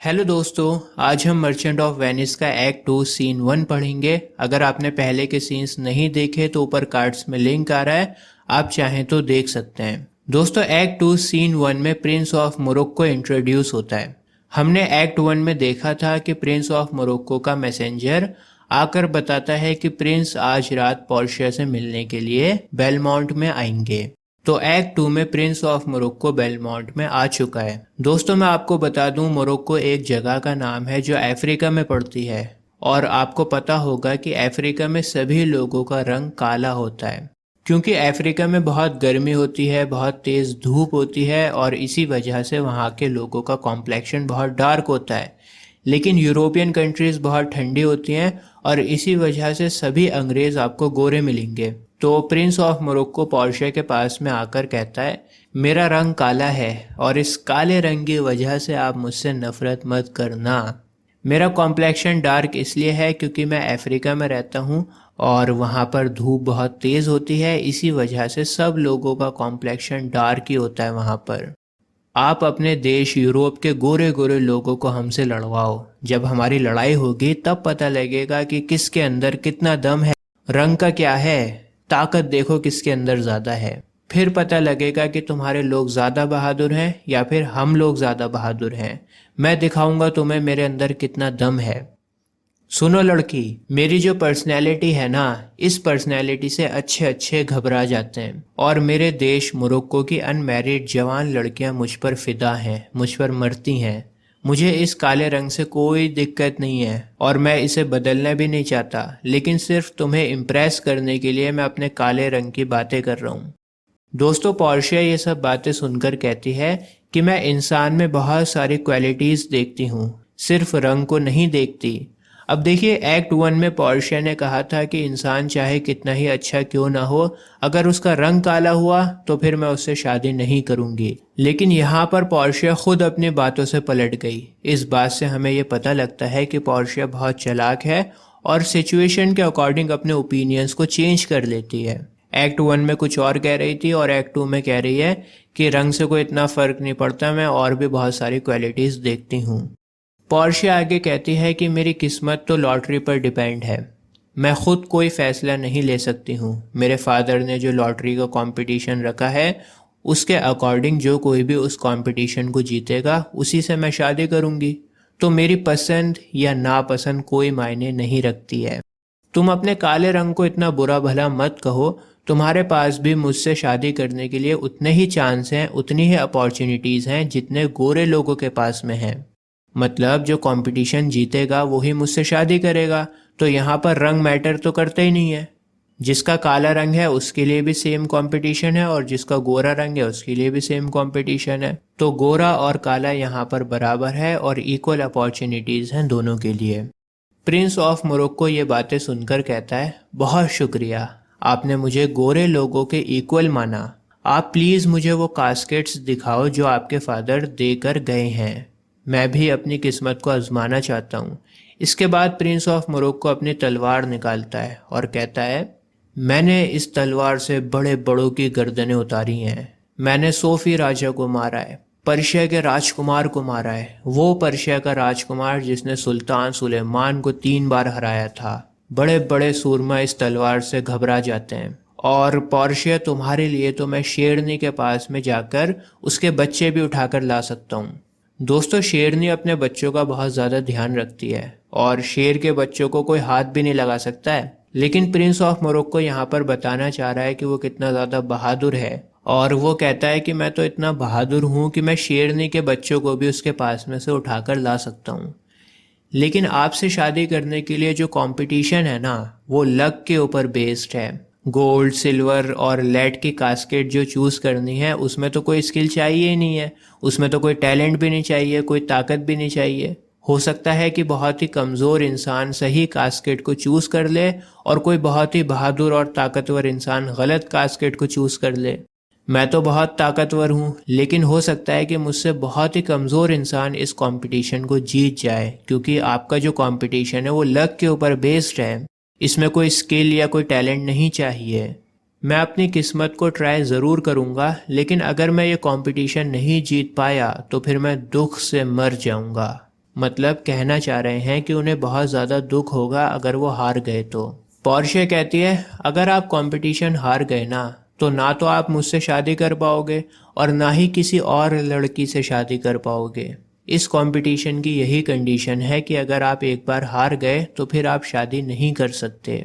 Hello दोस्तों, आज हम मर्चेंट ऑफ वेनिस का एक्ट 2 सीन 1 पढ़ेंगे। अगर आपने पहले के सीन्स नहीं देखे तो ऊपर कार्ड्स में लिंक आ रहा है, आप चाहें तो देख सकते हैं। दोस्तों, एक्ट 2 सीन 1 में प्रिंस ऑफ मोरक्को इंट्रोड्यूस होता है। हमने एक्ट 1 में देखा था कि प्रिंस ऑफ मोरक्को का मैसेंजर आकर बताता है कि प्रिंस आज रात पोर्शिया से मिलने के लिए बेलमोंट में आएंगे। तो एक्ट 2 में प्रिंस ऑफ मोरक्को बेलमोंट में आ चुका है। दोस्तों, मैं आपको बता दूं, मोरक्को एक जगह का नाम है जो अफ्रीका में पड़ती है। और आपको पता होगा कि अफ्रीका में सभी लोगों का रंग काला होता है, क्योंकि अफ्रीका में बहुत गर्मी होती है, बहुत तेज़ धूप होती है, और इसी वजह से वहाँ के लोगों का कॉम्प्लेक्शन बहुत डार्क होता है। लेकिन यूरोपियन कंट्रीज़ बहुत ठंडी होती हैं, और इसी वजह से सभी अंग्रेज़ आपको गोरे मिलेंगे। तो प्रिंस ऑफ मोरक्को पोर्शिया के पास में आकर कहता है, मेरा रंग काला है और इस काले रंग की वजह से आप मुझसे नफरत मत करना। मेरा कॉम्प्लेक्शन डार्क इसलिए है क्योंकि मैं अफ्रीका में रहता हूँ और वहाँ पर धूप बहुत तेज़ होती है, इसी वजह से सब लोगों का कॉम्प्लेक्शन डार्क ही होता है वहाँ पर। आप अपने देश यूरोप के गोरे गोरे लोगों को हमसे लड़वाओ। जब हमारी लड़ाई होगी तब पता लगेगा कि किसके अंदर कितना दम है। रंग का क्या है, ताकत देखो किसके अंदर ज़्यादा है। फिर पता लगेगा कि तुम्हारे लोग ज़्यादा बहादुर हैं या फिर हम लोग ज़्यादा बहादुर हैं। मैं दिखाऊंगा तुम्हें मेरे अंदर कितना दम है। सुनो लड़की, मेरी जो पर्सनैलिटी है ना, इस पर्सनैलिटी से अच्छे अच्छे घबरा जाते हैं। और मेरे देश मोरक्को की अनमैरिड जवान लड़कियां मुझ पर फिदा हैं, मुझ पर मरती हैं। मुझे इस काले रंग से कोई दिक्कत नहीं है और मैं इसे बदलना भी नहीं चाहता, लेकिन सिर्फ तुम्हें इम्प्रेस करने के लिए मैं अपने काले रंग की बातें कर रहा हूँ। दोस्तों, पोर्शिया ये सब बातें सुनकर कहती है कि मैं इंसान में बहुत सारी क्वालिटीज़ देखती हूँ, सिर्फ रंग को नहीं देखती। अब देखिए, एक्ट 1 में पोर्शिया ने कहा था कि इंसान चाहे कितना ही अच्छा क्यों ना हो, अगर उसका रंग काला हुआ तो फिर मैं उससे शादी नहीं करूंगी। लेकिन यहाँ पर पोर्शिया खुद अपनी बातों से पलट गई। इस बात से हमें ये पता लगता है कि पोर्शिया बहुत चालाक है और सिचुएशन के अकॉर्डिंग अपने ओपिनियंस को चेंज कर लेती है। एक्ट 1 में कुछ और कह रही थी और एक्ट 2 में कह रही है कि रंग से कोई इतना फ़र्क नहीं पड़ता, मैं और भी बहुत सारी क्वालिटीज़ देखती हूँ। पोर्शिया आगे कहती है कि मेरी किस्मत तो लॉटरी पर डिपेंड है, मैं खुद कोई फ़ैसला नहीं ले सकती हूँ। मेरे फादर ने जो लॉटरी का कंपटीशन रखा है उसके अकॉर्डिंग जो कोई भी उस कंपटीशन को जीतेगा उसी से मैं शादी करूँगी। तो मेरी पसंद या नापसंद कोई मायने नहीं रखती है। तुम अपने काले रंग को इतना बुरा भला मत कहो, तुम्हारे पास भी मुझसे शादी करने के लिए उतने ही चांस हैं, उतनी ही अपॉर्चुनिटीज़ हैं जितने गोरे लोगों के पास में हैं। मतलब जो कंपटीशन जीतेगा वही मुझसे शादी करेगा। तो यहाँ पर रंग मैटर तो करता ही नहीं है। जिसका काला रंग है उसके लिए भी सेम कंपटीशन है और जिसका गोरा रंग है उसके लिए भी सेम कंपटीशन है। तो गोरा और काला यहाँ पर बराबर है और इक्वल अपॉर्चुनिटीज़ हैं दोनों के लिए। प्रिंस ऑफ मोरक्को ये बातें सुनकर कहता है, बहुत शुक्रिया, आपने मुझे गोरे लोगों के इक्वल माना। आप प्लीज़ मुझे वो कास्केट्स दिखाओ जो आपके फादर देकर गए हैं, मैं भी अपनी किस्मत को आजमाना चाहता हूँ। इसके बाद प्रिंस ऑफ मोरक्को अपनी तलवार निकालता है और कहता है, मैंने इस तलवार से बड़े बड़ों की गर्दनें उतारी हैं। मैंने सोफी राजा को मारा है, पर्शिया के राजकुमार को मारा है, वो पर्शिया का राजकुमार जिसने सुल्तान सुलेमान को 3 बार हराया था। बड़े बड़े सूरमा इस तलवार से घबरा जाते हैं। और पोर्शिया, तुम्हारे लिए तो मैं शेरनी के पास में जाकर उसके बच्चे भी उठाकर ला सकता हूँ। दोस्तों, शेरनी अपने बच्चों का बहुत ज़्यादा ध्यान रखती है और शेर के बच्चों को कोई हाथ भी नहीं लगा सकता है। लेकिन प्रिंस ऑफ मोरक्को यहाँ पर बताना चाह रहा है कि वो कितना ज़्यादा बहादुर है और वो कहता है कि मैं तो इतना बहादुर हूँ कि मैं शेरनी के बच्चों को भी उसके पास में से उठाकर ला सकता हूँ। लेकिन आपसे शादी करने के लिए जो कंपटीशन है ना, वो लक के ऊपर बेस्ड है। गोल्ड, सिल्वर और लेड की कास्केट जो चूज़ करनी है उसमें तो कोई स्किल चाहिए ही नहीं है, उसमें तो कोई टैलेंट भी नहीं चाहिए, कोई ताकत भी नहीं चाहिए। हो सकता है कि बहुत ही कमज़ोर इंसान सही कास्केट को चूज़ कर ले और कोई बहुत ही बहादुर और ताकतवर इंसान गलत कास्केट को चूज़ कर ले। मैं तो बहुत ताकतवर हूँ, लेकिन हो सकता है कि मुझसे बहुत ही कमज़ोर इंसान इस कंपटीशन को जीत जाए, क्योंकि आपका जो कंपटीशन है वो लक के ऊपर बेस्ड है। इसमें कोई स्किल या कोई टैलेंट नहीं चाहिए। मैं अपनी किस्मत को ट्राई ज़रूर करूँगा, लेकिन अगर मैं ये कंपटीशन नहीं जीत पाया तो फिर मैं दुख से मर जाऊँगा। मतलब कहना चाह रहे हैं कि उन्हें बहुत ज़्यादा दुख होगा अगर वो हार गए तो। पोर्शे कहती है अगर आप कंपटीशन हार गए ना तो आप मुझसे शादी कर पाओगे और ना ही किसी और लड़की से शादी कर पाओगे। इस कंपटीशन की यही कंडीशन है कि अगर आप एक बार हार गए तो फिर आप शादी नहीं कर सकते।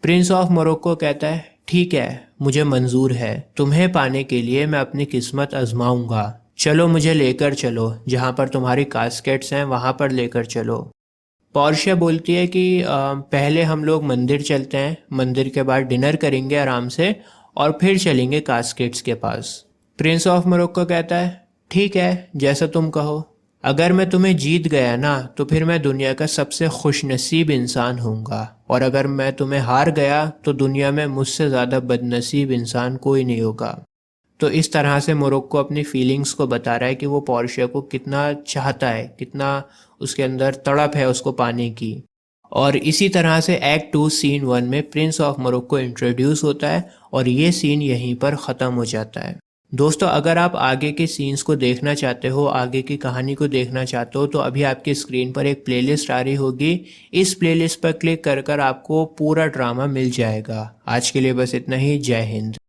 प्रिंस ऑफ मोरक्को कहता है ठीक है, मुझे मंजूर है, तुम्हें पाने के लिए मैं अपनी किस्मत आजमाऊंगा। चलो मुझे लेकर चलो, जहाँ पर तुम्हारी कास्केट्स हैं वहाँ पर लेकर चलो। पोर्शिया बोलती है कि पहले हम लोग मंदिर चलते हैं, मंदिर के बाद डिनर करेंगे आराम से और फिर चलेंगे कास्केट्स के पास। प्रिंस ऑफ मोरक्को कहता है ठीक है, जैसा तुम कहो। अगर मैं तुम्हें जीत गया ना तो फिर मैं दुनिया का सबसे खुशनसीब इंसान होऊंगा, और अगर मैं तुम्हें हार गया तो दुनिया में मुझसे ज़्यादा बदनसीब इंसान कोई नहीं होगा। तो इस तरह से मोरक्को अपनी फीलिंग्स को बता रहा है कि वो पोर्शिया को कितना चाहता है, कितना उसके अंदर तड़प है उसको पाने की। और इसी तरह से एक्ट 2 सीन 1 में प्रिंस ऑफ मोरक्को इंट्रोड्यूस होता है और ये सीन यहीं पर ख़त्म हो जाता है। दोस्तों, अगर आप आगे के सीन्स को देखना चाहते हो, आगे की कहानी को देखना चाहते हो, तो अभी आपकी स्क्रीन पर एक प्लेलिस्ट आ रही होगी। इस प्लेलिस्ट पर क्लिक कर कर आपको पूरा ड्रामा मिल जाएगा। आज के लिए बस इतना ही। जय हिंद।